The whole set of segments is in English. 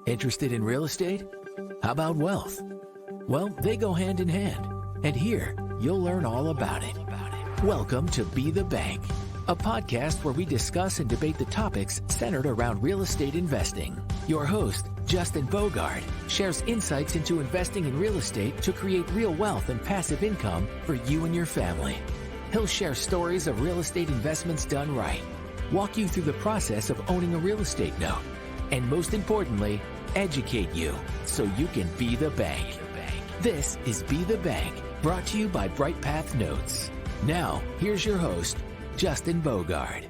Interested in real estate? How about wealth? Well, they go hand in hand. And here, you'll learn all about it. Welcome to Be the Bank, a podcast where we discuss and debate the topics centered around real estate investing. Your host, Justin Bogard, shares insights into investing in real estate to create real wealth and passive income for you and your family. He'll share stories of real estate investments done right, walk you through the process of owning a real estate note, and most importantly, educate you so you can be the bank. This is Be the Bank, brought to you by BrightPath Notes. Now, here's your host, Justin Bogard.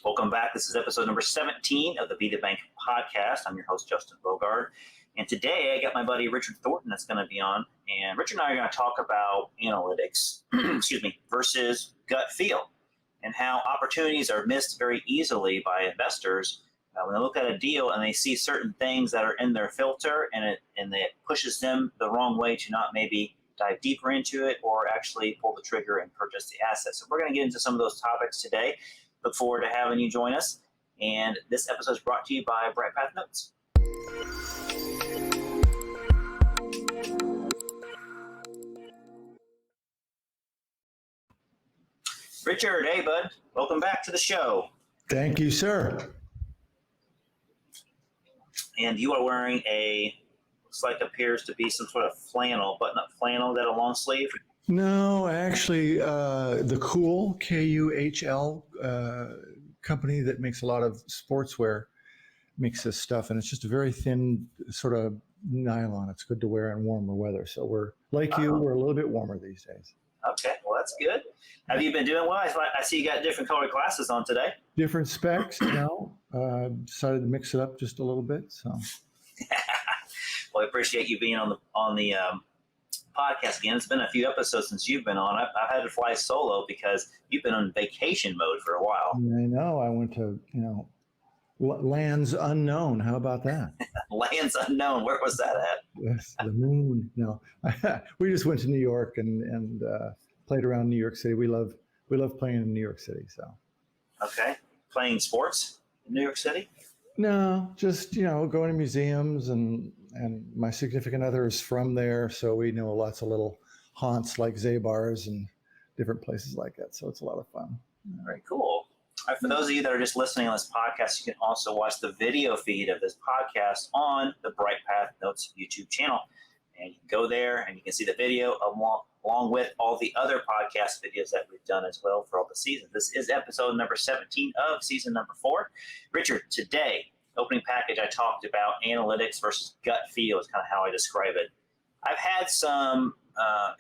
Welcome back. This is episode number 17 of the Be the Bank podcast. I'm your host, Justin Bogard. And today I got my buddy Richard Thornton that's going to be on. And Richard and I are going to talk about analytics versus gut feel and how opportunities are missed very easily by investors when they look at a deal and they see certain things that are in their filter and it pushes them the wrong way to not maybe dive deeper into it or actually pull the trigger and purchase the asset. So we're going to get into some of those topics today. Look forward to having you join us. And this episode is brought to you by BrightPath Notes. Richard, hey, bud. Welcome back to the show. Thank you, sir. And you are wearing looks like appears to be some sort of flannel, button-up flannel. Is that a long sleeve? No, actually, the Kuhl, K-U-H-L, company that makes a lot of sportswear, makes this stuff, and it's just a very thin sort of nylon. It's good to wear in warmer weather. So we're, like you, we're a little bit warmer these days. Okay, well, that's good. Have you been doing well? I see you got different colored glasses on today. Different specs, decided to mix it up just a little bit. So, well, I appreciate you being on the podcast again. It's been a few episodes since you've been on. I've had to fly solo because you've been on vacation mode for a while. I know. I went to lands unknown. How about that? Lands unknown. Where was that at? Yes, the moon. No, we just went to New York and played around New York City. We love playing in New York City. So, okay, playing sports in New York City. No, just going to museums and my significant other is from there, so we know lots of little haunts like Zabar's and different places like that. So it's a lot of fun. Very cool. All right, for those of you that are just listening on this podcast, you can also watch the video feed of this podcast on the BrightPath Notes YouTube channel. And you can go there and you can see the video along with all the other podcast videos that we've done as well for all the seasons. This is episode number 17 of season number 4. Richard, today, opening package, I talked about analytics versus gut feel is kind of how I describe it. I've had some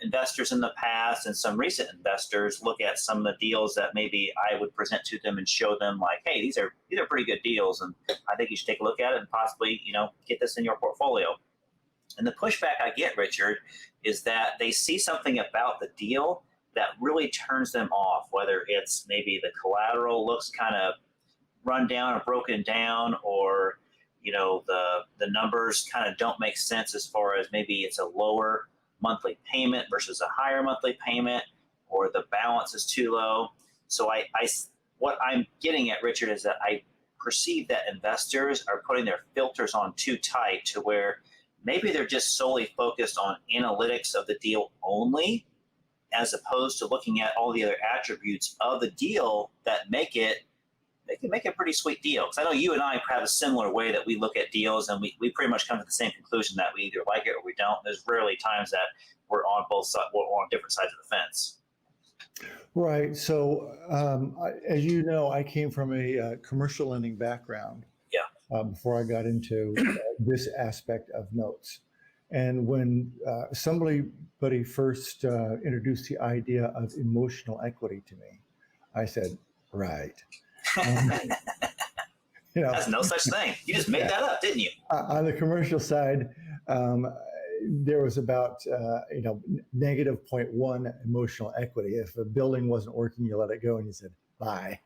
investors in the past and some recent investors look at some of the deals that maybe I would present to them and show them like, hey, these are pretty good deals, and I think you should take a look at it and possibly, get this in your portfolio. And the pushback I get, Richard, is that they see something about the deal that really turns them off, whether it's maybe the collateral looks kind of run down or broken down, or the numbers kind of don't make sense as far as maybe it's a lower monthly payment versus a higher monthly payment, or the balance is too low. So what I'm getting at, Richard, is that I perceive that investors are putting their filters on too tight to where maybe they're just solely focused on analytics of the deal only, as opposed to looking at all the other attributes of the deal that make it a pretty sweet deal. Because I know you and I have a similar way that we look at deals, and we pretty much come to the same conclusion that we either like it or we don't. There's rarely times that we're on both sides, we're on different sides of the fence. Right. So, as you know, I came from a commercial lending background. Yeah. Before I got into this aspect of notes. And when somebody first introduced the idea of emotional equity to me, I said, right. That's no such thing. You just made that up, didn't you? On the commercial side, there was about negative 0.1 emotional equity. If a building wasn't working, you let it go and you said bye.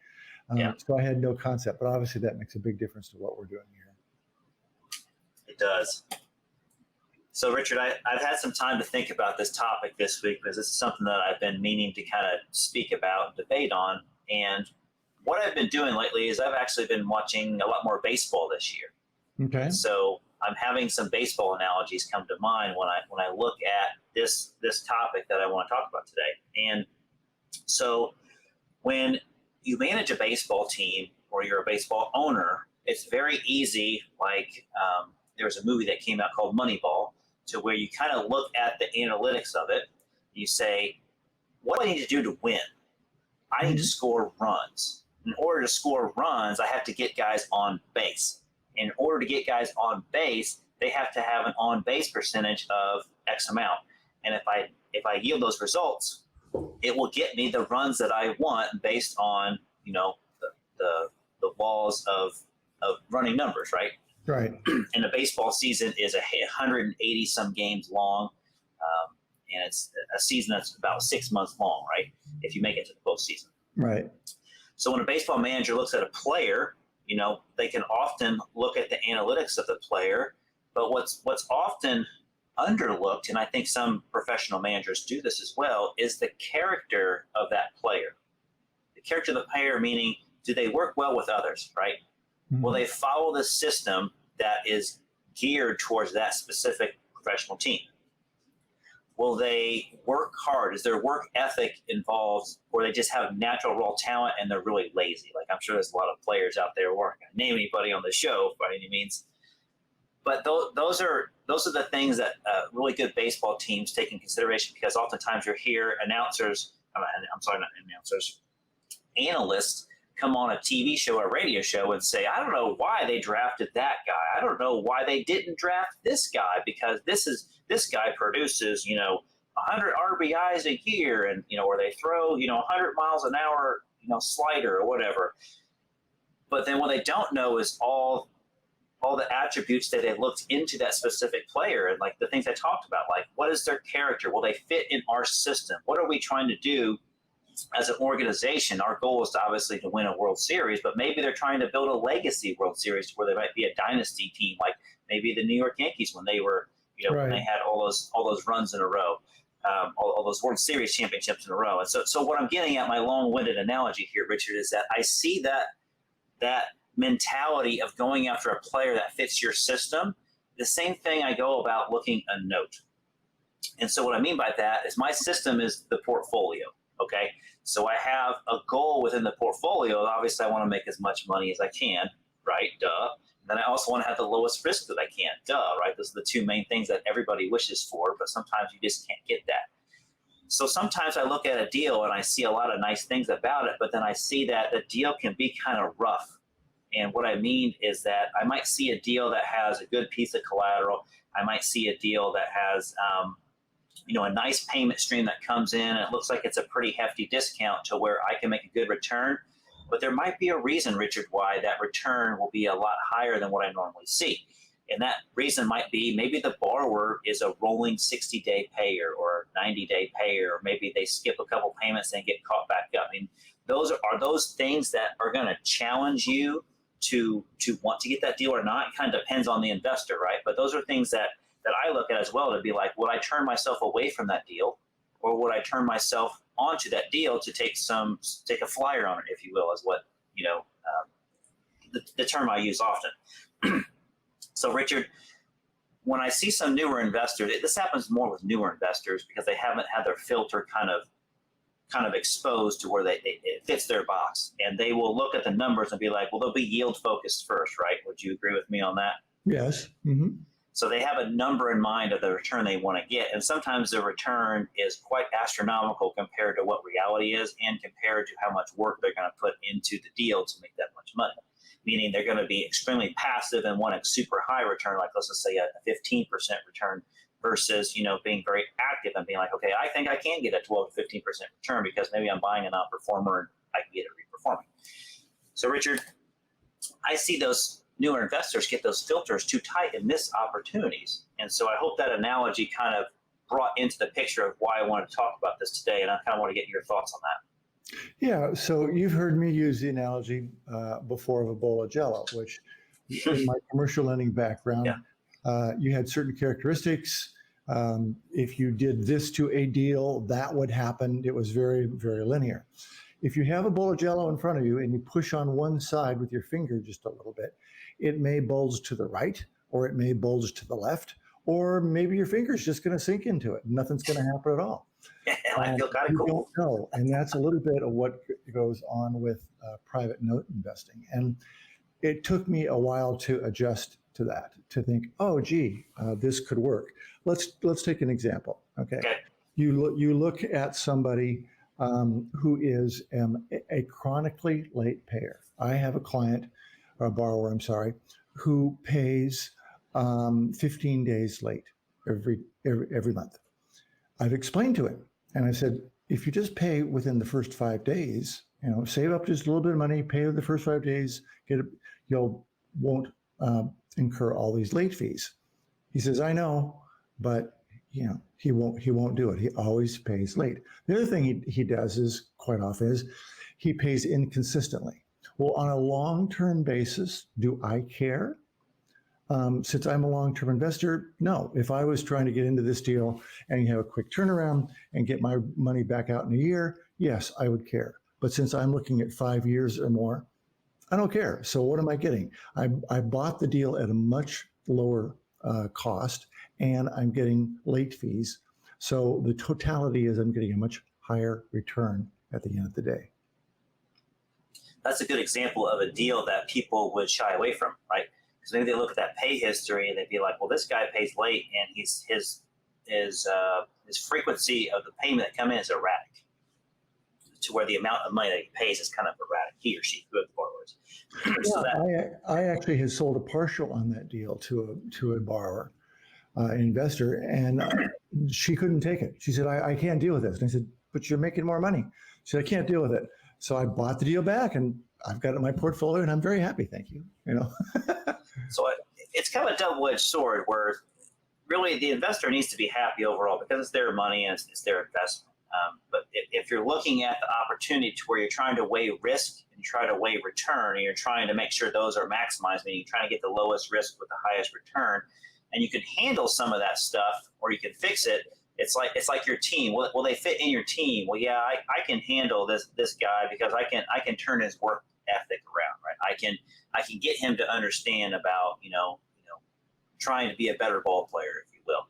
So I had no concept, but obviously that makes a big difference to what we're doing here. It does. So, Richard, I've had some time to think about this topic this week because this is something that I've been meaning to kind of speak about, debate on, and what I've been doing lately is I've actually been watching a lot more baseball this year. Okay. So I'm having some baseball analogies come to mind when I look at this topic that I want to talk about today. And so when you manage a baseball team or you're a baseball owner, it's very easy. Like there was a movie that came out called Moneyball, to where you kind of look at the analytics of it. You say, what do I need to do to win? I need to score runs. In order to score runs, I have to get guys on base. In order to get guys on base, they have to have an on-base percentage of X amount. And if I yield those results, it will get me the runs that I want based on, the laws of running numbers, right? Right. And the baseball season is 180 some games long, and it's a season that's about 6 months long, right? If you make it to the postseason. Right. So when a baseball manager looks at a player, they can often look at the analytics of the player, but what's often underlooked, and I think some professional managers do this as well, is the character of that player. The character of the player, meaning, do they work well with others, right? Mm-hmm. Will they follow the system that is geared towards that specific professional team? Will they work hard? Is their work ethic involved, or they just have natural raw talent and they're really lazy? Like, I'm sure there's a lot of players out there, we're not going to name anybody on the show by any means. But those are the things that really good baseball teams take in consideration, because oftentimes you'll hear analysts come on a TV show or a radio show and say, I don't know why they drafted that guy. I don't know why they didn't draft this guy, because this guy produces, 100 RBIs a year, and, or they throw, 100 miles an hour, slider or whatever. But then what they don't know is all the attributes that they looked into that specific player, and like the things I talked about, like what is their character? Will they fit in our system? What are we trying to do as an organization? Our goal is obviously to win a World Series, but maybe they're trying to build a legacy World Series where they might be a dynasty team, like maybe the New York Yankees when they were, right, when they had all those runs in a row, all those World Series championships in a row. And so what I'm getting at, my long-winded analogy here, Richard, is that I see that mentality of going after a player that fits your system, the same thing I go about looking a note. And so what I mean by that is my system is the portfolio, okay? So I have a goal within the portfolio. Obviously, I want to make as much money as I can, right? Duh. And then I also want to have the lowest risk that I can, duh, right? Those are the two main things that everybody wishes for, but sometimes you just can't get that. So sometimes I look at a deal and I see a lot of nice things about it, but then I see that the deal can be kind of rough. And what I mean is that I might see a deal that has a good piece of collateral. I might see a deal that has, a nice payment stream that comes in, and it looks like it's a pretty hefty discount to where I can make a good return. But there might be a reason, Richard, why that return will be a lot higher than what I normally see. And that reason might be maybe the borrower is a rolling 60-day payer or 90-day payer, or maybe they skip a couple payments and get caught back up. I mean, those are those things that are going to challenge you to want to get that deal or not. It kind of depends on the investor, right? But those are things that I look at as well, to be like, would I turn myself away from that deal, or would I turn myself onto that deal to take a flyer on it, if you will, is what, the term I use often. So Richard, when I see some newer investors, this happens more with newer investors because they haven't had their filter kind of exposed to where it fits their box, and they will look at the numbers and be like, well, they'll be yield focused first, right? Would you agree with me on that? Yes. Mm-hmm. So they have a number in mind of the return they want to get, and sometimes the return is quite astronomical compared to what reality is, and compared to how much work they're going to put into the deal to make that much money. Meaning they're going to be extremely passive and want a super high return, like let's just say a 15% return, versus being very active and being like, okay, I think I can get a 12 to 15% return because maybe I'm buying a non-performer and I can get it reperforming. So Richard, I see those newer investors get those filters too tight and miss opportunities. And so I hope that analogy kind of brought into the picture of why I wanted to talk about this today, and I kind of want to get your thoughts on that. Yeah, so you've heard me use the analogy before of a bowl of Jell-O, which in my commercial lending background, you had certain characteristics. If you did this to a deal, that would happen. It was very, very linear. If you have a bowl of Jello in front of you and you push on one side with your finger just a little bit, it may bulge to the right, or it may bulge to the left, or maybe your finger's just going to sink into it. Nothing's going to happen at all. I feel kind of You cool. don't know. And that's a little bit of what goes on with private note investing. And it took me a while to adjust to that, to think, oh, gee, this could work. Let's take an example. Okay. You look at somebody who is a chronically late payer. I have a client, or a borrower, I'm sorry, who pays 15 days late every month. I've explained to him, and I said, if you just pay within the first 5 days, save up just a little bit of money, pay the first 5 days, you won't incur all these late fees. He says, I know, but he won't do it. He always pays late. The other thing he does is quite often is he pays inconsistently. Well, on a long-term basis, do I care? Since I'm a long-term investor, no. If I was trying to get into this deal and you have a quick turnaround and get my money back out in a year, yes, I would care. But since I'm looking at 5 years or more, I don't care. So what am I getting? I bought the deal at a much lower cost, and I'm getting late fees. So the totality is I'm getting a much higher return at the end of the day. That's a good example of a deal that people would shy away from, right? Because maybe they look at that pay history and they'd be like, well, this guy pays late, and his frequency of the payment that come in is erratic, to where the amount of money that he pays is kind of erratic, he or she, whoever the borrower is. So I actually had sold a partial on that deal to a borrower, an investor, and she couldn't take it. She said, I can't deal with this. And I said, but you're making more money. She said, I can't deal with it. So I bought the deal back, and I've got it in my portfolio, and I'm very happy. Thank you. So it's kind of a double-edged sword, where really the investor needs to be happy overall because it's their money and it's their investment. But if you're looking at the opportunity to where you're trying to weigh risk and try to weigh return, and you're trying to make sure those are maximized, meaning you're trying to get the lowest risk with the highest return, and you can handle some of that stuff, or you can fix it. It's like your team. Will they fit in your team? Well, yeah, I can handle this guy because I can turn his work ethic around, right? I can get him to understand about trying to be a better ball player, if you will.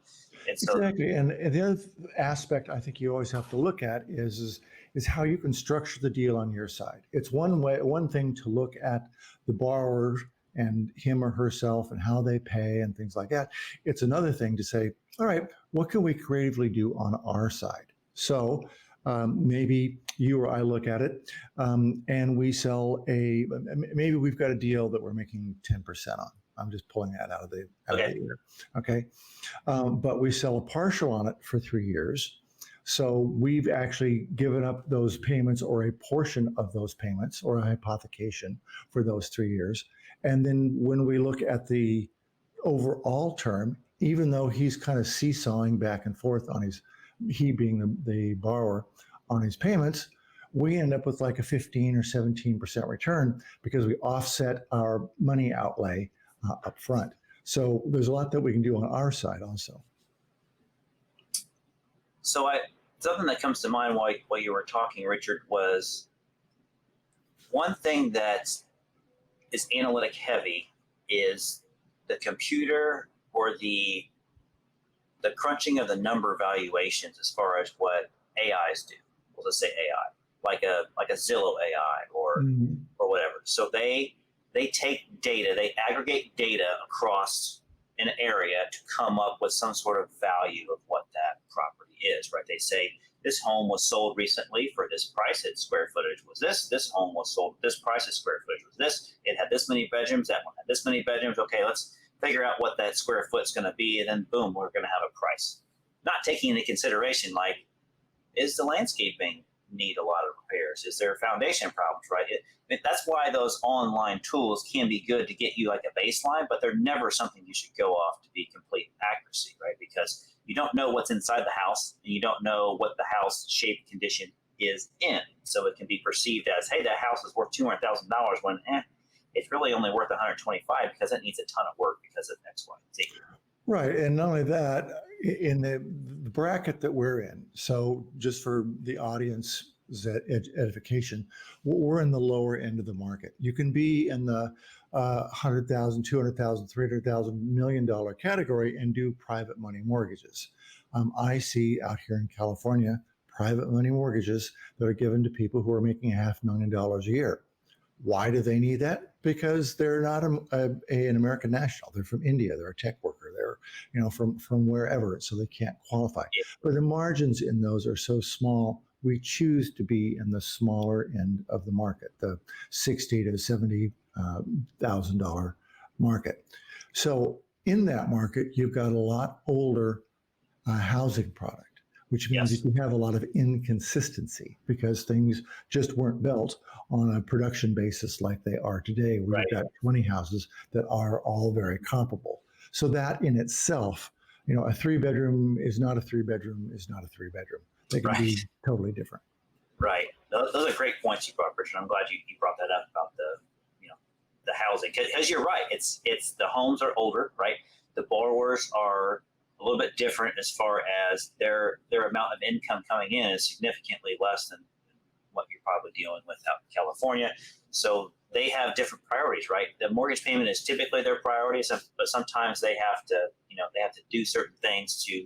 And so, exactly. And the other aspect I think you always have to look at is how you can structure the deal on your side. It's one thing to look at the borrower and him or herself and how they pay and things like that. It's another thing to say, all right, what can we creatively do on our side? So maybe you or I look at it and we sell maybe we've got a deal that we're making 10% on. I'm just pulling that out of the air. Okay. But we sell a partial on it for 3 years. So we've actually given up those payments, or a portion of those payments, or a hypothecation for those 3 years. And then when we look at the overall term, even though he's kind of seesawing back and forth on he being the borrower on his payments, we end up with like a 15 or 17% return because we offset our money outlay up front. So there's a lot that we can do on our side also. So something that comes to mind while you were talking, Richard, was one thing that is analytic heavy is the computer, or the crunching of the number valuations as far as what AIs do. We'll just say AI, like a Zillow AI or whatever. So they take data, they aggregate data across an area to come up with some sort of value of what that property is, right? They say this home was sold recently for this price, its square footage was this home was sold at this price, its square footage was this, it had this many bedrooms, that one had this many bedrooms, okay, let's figure out what that square foot's going to be, and then boom, we're going to have a price. Not taking into consideration, like, is the landscaping need a lot of repairs? Is there foundation problems, right? That's why those online tools can be good to get you like a baseline, but they're never something you should go off to be complete accuracy, right? Because you don't know what's inside the house, and you don't know what the house shape condition is in. So it can be perceived as, hey, that house is worth $200,000 when it's really only worth $125 because it needs a ton of work because of X, Y, and Z. Right. And not only that, in the bracket that we're in, so just for the audience, edification, we're in the lower end of the market. You can be in the $100,000, $200,000, $300,000, $1 million category and do private money mortgages. I see out here in California private money mortgages that are given to people who are making $500,000 a year. Why do they need that? Because they're not an American national. They're from India. They're a tech worker. They're from wherever, so they can't qualify. But the margins in those are so small. We choose to be in the smaller end of the market, the $60,000 to $70,000 market. So in that market, you've got a lot older housing product, which means that you have a lot of inconsistency because things just weren't built on a production basis like they are today. We've got 20 houses that are all very comparable. So that in itself, a 3-bedroom is not a 3-bedroom is not a 3-bedroom. They can be totally different. Right. Those are great points you brought, Richard. I'm glad you brought that up about the housing, because you're right. It's the homes are older, right? The borrowers are a little bit different as far as their amount of income coming in is significantly less than what you're probably dealing with out in California. So they have different priorities, right? The mortgage payment is typically their priority, but sometimes they have to do certain things to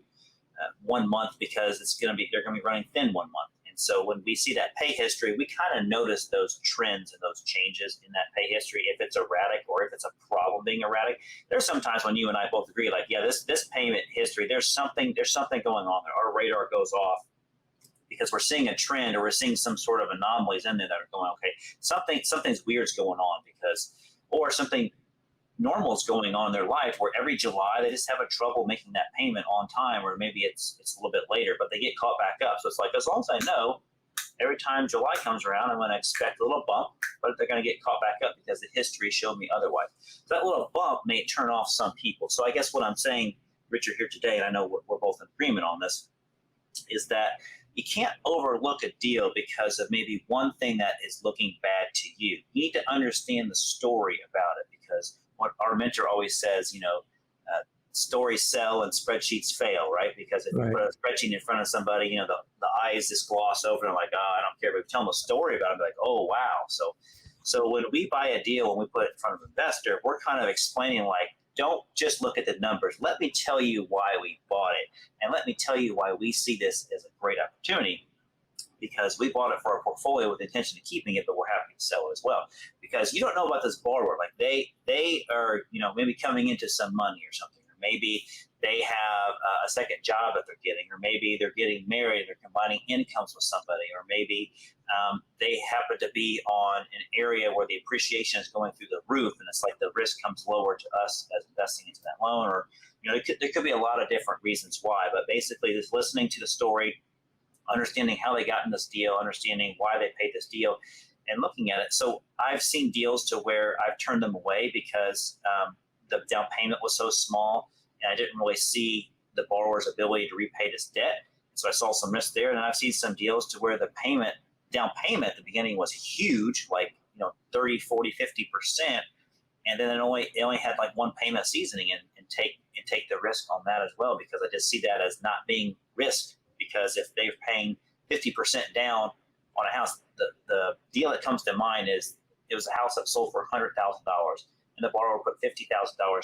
1 month because they're going to be running thin 1 month. And so when we see that pay history, we kind of notice those trends and those changes in that pay history, if it's erratic or if it's a problem being erratic. There's sometimes when you and I both agree, like, this payment history, there's something going on there. Our radar goes off because we're seeing a trend or we're seeing some sort of anomalies in there that are going, okay, something's weird's going on or something normal is going on in their life where every July they just have a trouble making that payment on time, or maybe it's a little bit later, but they get caught back up. So it's like, as long as I know every time July comes around, I'm going to expect a little bump, but they're going to get caught back up because the history showed me otherwise. So that little bump may turn off some people. So I guess what I'm saying, Richard, here today, and I know we're both in agreement on this, is that you can't overlook a deal because of maybe one thing that is looking bad to you. You need to understand the story about it, because what our mentor always says, stories sell and spreadsheets fail, right? Because if you put a spreadsheet in front of somebody, the eyes just gloss over and like, oh, I don't care. But if you tell them a story about it, they're like, oh, wow. So when we buy a deal, when we put it in front of an investor, we're kind of explaining, like, don't just look at the numbers. Let me tell you why we bought it. And let me tell you why we see this as a great opportunity, because we bought it for our portfolio with the intention of keeping it, but we're happy to sell it as well. Because you don't know about this borrower. Like they are, maybe coming into some money or something, or maybe they have a second job that they're getting, or maybe they're getting married, they're combining incomes with somebody, or maybe they happen to be on an area where the appreciation is going through the roof, and it's like the risk comes lower to us as investing into that loan, or there could be a lot of different reasons why. But basically, just listening to the story, understanding how they got in this deal, understanding why they paid this deal, and looking at it. So I've seen deals to where I've turned them away because the down payment was so small, and I didn't really see the borrower's ability to repay this debt. So I saw some risk there. And then I've seen some deals to where the down payment at the beginning was huge, like 30, 40, 50%. And then it only had like one payment seasoning and take the risk on that as well, because I just see that as not being risk. Because if they're paying 50% down on a house, the deal that comes to mind is it was a house that sold for $100,000 and the borrower put $50,000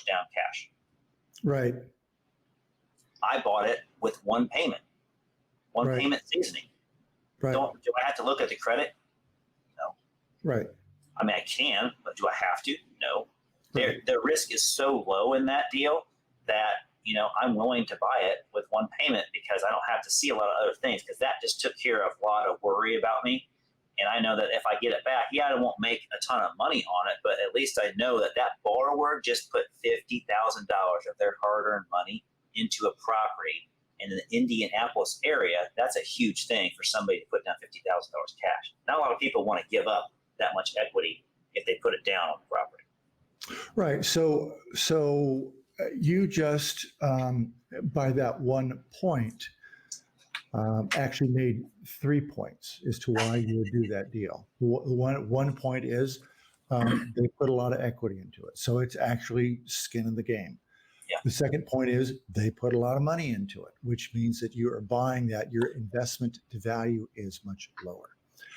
down cash. Right. I bought it with one payment payment seasoning. Right. Do I have to look at the credit? No. Right. I mean, I can, but do I have to? No. Right. The risk is so low in that deal that I'm willing to buy it with one payment because I don't have to see a lot of other things, because that just took care of a lot of worry about me. And I know that if I get it back, I won't make a ton of money on it, but at least I know that borrower just put $50,000 of their hard-earned money into a property in the Indianapolis area. That's a huge thing for somebody to put down $50,000 cash. Not a lot of people want to give up that much equity if they put it down on the property. Right. So you just, by that one point, actually made 3 points as to why you would do that deal. One point is they put a lot of equity into it, so it's actually skin in the game. Yeah. The second point is they put a lot of money into it, which means that you are buying that your investment to value is much lower.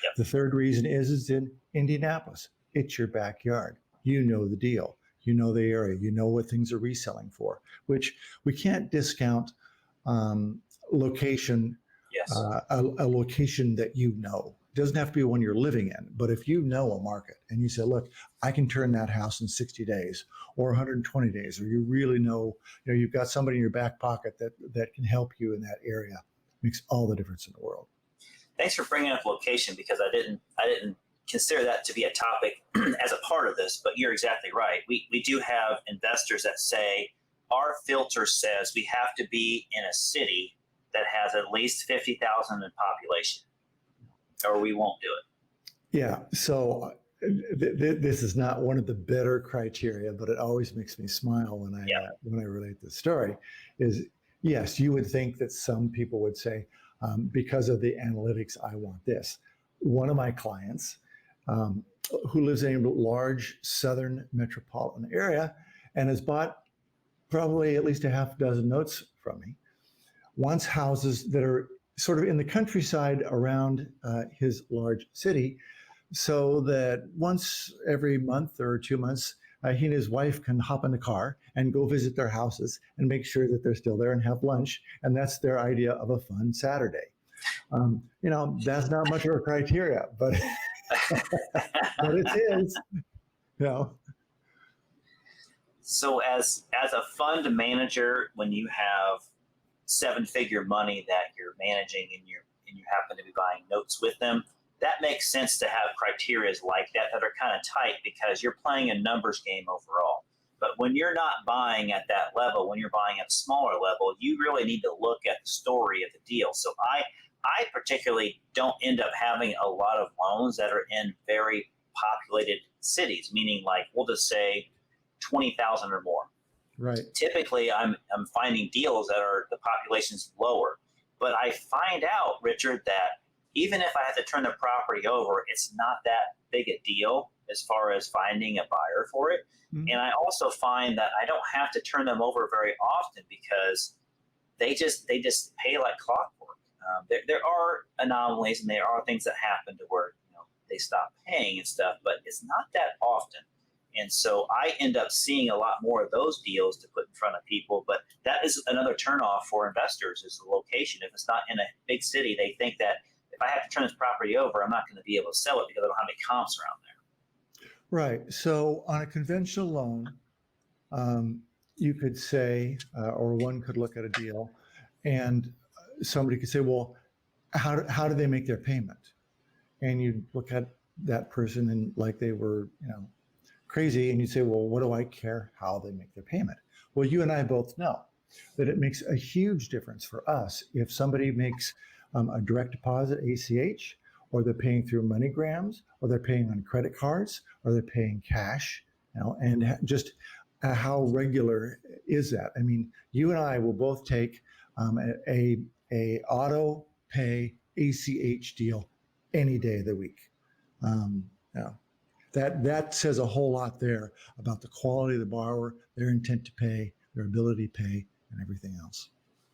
Yep. The third reason is in Indianapolis. It's your backyard. You know the deal. You know the area. You know what things are reselling for, which we can't discount location, Yes. a location that you know. It doesn't have to be one you're living in, but if you know a market and you say, look, I can turn that house in 60 days or 120 days, or you really know, you've got somebody in your back pocket that can help you in that area, makes all the difference in the world. Thanks for bringing up location, because I didn't consider that to be a topic as a part of this, but you're exactly right. We do have investors that say our filter says we have to be in a city that has at least 50,000 in population, or we won't do it. Yeah. So this is not one of the better criteria, but it always makes me smile when I relate this story. Is yes, you would think that some people would say, because of the analytics, I want this. One of my clients, who lives in a large southern metropolitan area and has bought probably at least a half dozen notes from me, wants houses that are sort of in the countryside around his large city, so that once every month or 2 months, he and his wife can hop in the car and go visit their houses and make sure that they're still there and have lunch. And that's their idea of a fun Saturday. That's not much of a criteria, but but it is. So as a fund manager, when you have 7-figure money that you're managing and you happen to be buying notes with them, that makes sense to have criteria like that are kind of tight, because you're playing a numbers game overall. But when you're not buying at that level, when you're buying at a smaller level, you really need to look at the story of the deal. So I particularly don't end up having a lot of loans that are in very populated cities, meaning like we'll just say 20,000 or more. Right. Typically, I'm finding deals that are the population's lower. But I find out, Richard, that even if I have to turn the property over, it's not that big a deal as far as finding a buyer for it. Mm-hmm. And I also find that I don't have to turn them over very often, because they just pay like clockwork. There are anomalies and there are things that happen to where they stop paying and stuff, but it's not that often. And so I end up seeing a lot more of those deals to put in front of people. But that is another turnoff for investors, is the location. If it's not in a big city, they think that if I have to turn this property over, I'm not going to be able to sell it because I don't have any comps around there. Right. So on a conventional loan, you could say, or one could look at a deal and somebody could say, well, how do they make their payment? And you look at that person and like they were, crazy, and you say, well, what do I care how they make their payment? Well, you and I both know that it makes a huge difference for us if somebody makes a direct deposit, ACH, or they're paying through MoneyGrams, or they're paying on credit cards, or they're paying cash, and just how regular is that? I mean, you and I will both take a auto pay ACH deal any day of the week. That says a whole lot there about the quality of the borrower, their intent to pay, their ability to pay, and everything else.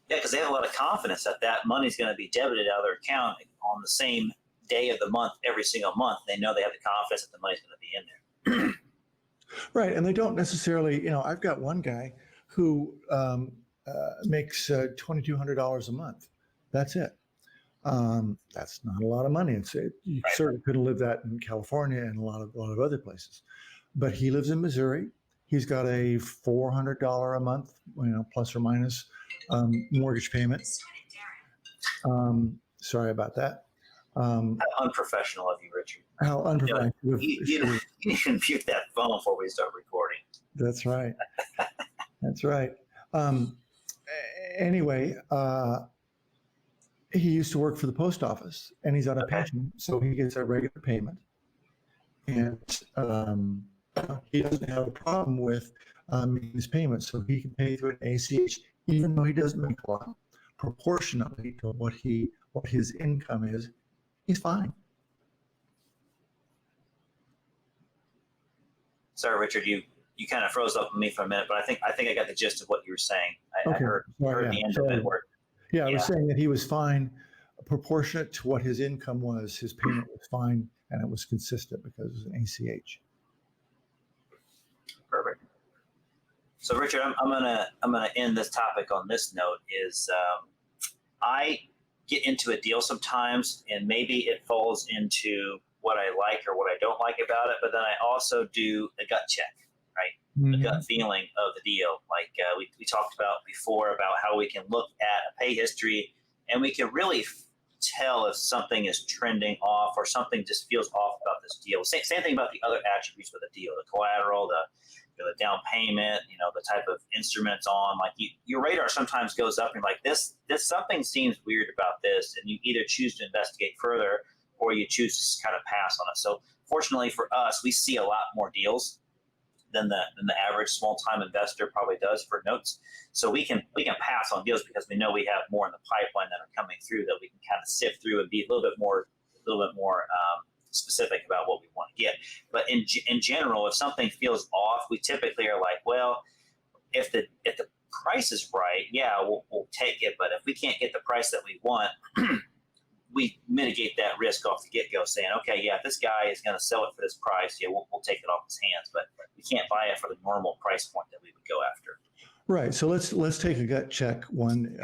Yeah, because they have a lot of confidence that that money's going to be debited out of their account on the same day of the month every single month. They know they have the confidence that the money's going to be in there. Right, and they don't necessarily, I've got one guy who makes $2,200 a month. That's it. That's not a lot of money. You Right. certainly couldn't live that in California and a lot of other places. But he lives in Missouri. He's got a $400 a month, plus or minus, mortgage payment. Sorry about that. How unprofessional of you, Richard. How unprofessional. You didn't mute that phone before we start recording. That's right. That's right. Anyway, he used to work for the post office, and he's on a pension, so he gets a regular payment. And he doesn't have a problem with making his payments, so he can pay through an ACH, even though he doesn't make a lot. Proportionately to what his income is, he's fine. Sorry, Richard, you kind of froze up on me for a minute, but I think I got the gist of what you were saying. I heard the end of it. I was saying that he was fine proportionate to what his income was. His payment was fine, and it was consistent because it was an ACH. Perfect. So, Richard, I'm gonna end this topic on this note. Is I get into a deal sometimes, and maybe it falls into what I like or what I don't like about it, but then I also do a gut check, right? Mm-hmm. The gut feeling of the deal. Like we talked about before about how we can look at a pay history, and we can really tell if something is trending off or something just feels off about this deal. Same thing about the other attributes of the deal, the collateral, the down payment, the type of instruments on. Like your radar sometimes goes up and you're like, this something seems weird about this, and you either choose to investigate further or you choose to just kind of pass on it. So fortunately for us, we see a lot more deals than the average small time investor probably does for notes. So we can pass on deals because we know we have more in the pipeline that are coming through that we can kind of sift through and be a little bit more specific about what we want to get. But in general, if something feels off, we typically are like, well, if the price is right, yeah, we'll take it. But if we can't get the price that we want, we mitigate that risk off the get-go, saying, okay, yeah, if this guy is going to sell it for this price, yeah, we'll take it off his hands. But we can't buy it for the normal price point that we would go after. Right. So let's take a gut check one,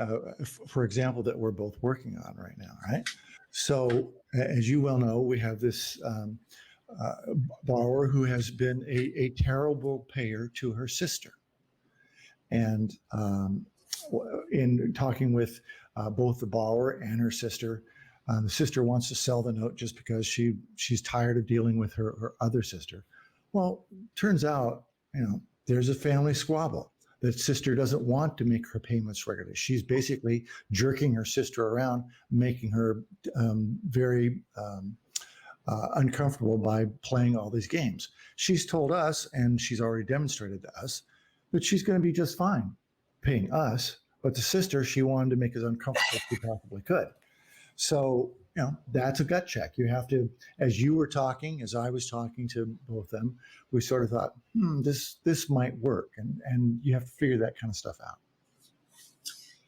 for example, that we're both working on right now, right? So as you well know, we have this borrower who has been a terrible payer to her sister. And in talking with both the borrower and her sister, the sister wants to sell the note just because she's tired of dealing with her other sister. Well, turns out, there's a family squabble. The sister doesn't want to make her payments regularly. She's basically jerking her sister around, making her very uncomfortable by playing all these games. She's told us, and she's already demonstrated to us, that she's going to be just fine paying us. But the sister, she wanted to make as uncomfortable as she possibly could. So, that's a gut check. You have to, as you were talking, as I was talking to both of them, we sort of thought, this might work. And you have to figure that kind of stuff out.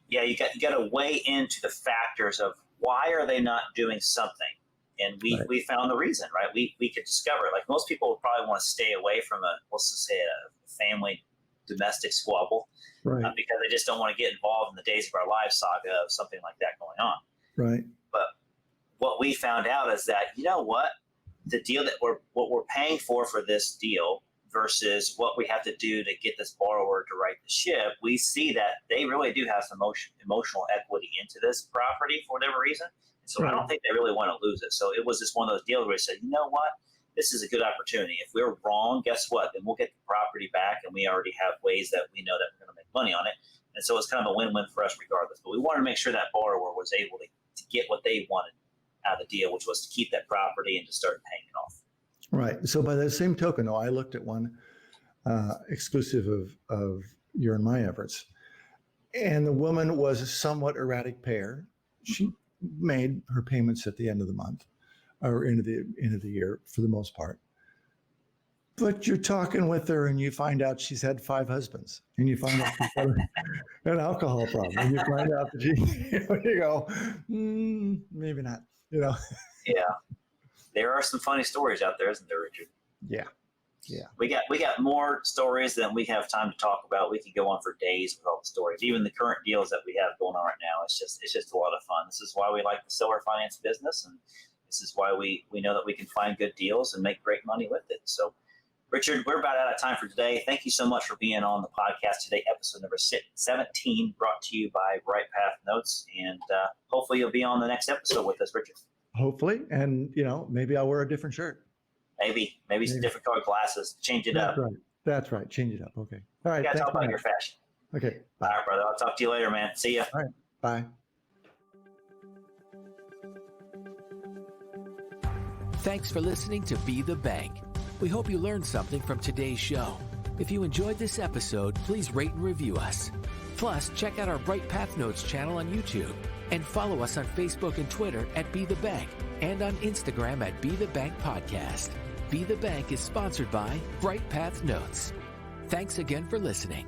Yeah, you got to weigh into the factors of why are they not doing something? And we found the reason, right? We could discover, like most people would probably want to stay away from let's just say a family domestic squabble, right? Because they just don't want to get involved in the days of our lives saga of something like that going on. Right. But what we found out is that, the deal that we're paying for this deal versus what we have to do to get this borrower to right the ship, we see that they really do have some emotional equity into this property for whatever reason. So right. I don't think they really want to lose it. So it was just one of those deals where we said, you know what? This is a good opportunity. If we're wrong, guess what? Then we'll get the property back, and we already have ways that we know that we're going to make money on it. And so it's kind of a win-win for us regardless. But we wanted to make sure that borrower was able to get what they wanted out of the deal, which was to keep that property and to start paying it off. Right. So by the same token, though, I looked at one exclusive of your and my efforts, and the woman was a somewhat erratic payer. She made her payments at the end of the month or end of the year for the most part. But you're talking with her and you find out she's had 5 husbands, and you find out she's got an alcohol problem, and you find out that you go, maybe not, Yeah. There are some funny stories out there, isn't there, Richard? Yeah. We got more stories than we have time to talk about. We could go on for days with all the stories. Even the current deals that we have going on right now, it's just a lot of fun. This is why we like the seller finance business, and this is why we know that we can find good deals and make great money with it. So, Richard, we're about out of time for today. Thank you so much for being on the podcast today, episode number 17, brought to you by BrightPath Notes. And hopefully you'll be on the next episode with us, Richard. Hopefully. And, maybe I'll wear a different shirt. Maybe some different colored glasses. Change it up. That's right. Change it up. Okay. All right. You got to talk about your fashion. Okay. Bye. All right, brother. I'll talk to you later, man. See ya. All right. Bye. Thanks for listening to Be the Bank. We hope you learned something from today's show. If you enjoyed this episode, please rate and review us. Plus, check out our BrightPath Notes channel on YouTube and follow us on Facebook and Twitter at Be the Bank and on Instagram at Be the Bank Podcast. Be the Bank is sponsored by BrightPath Notes. Thanks again for listening.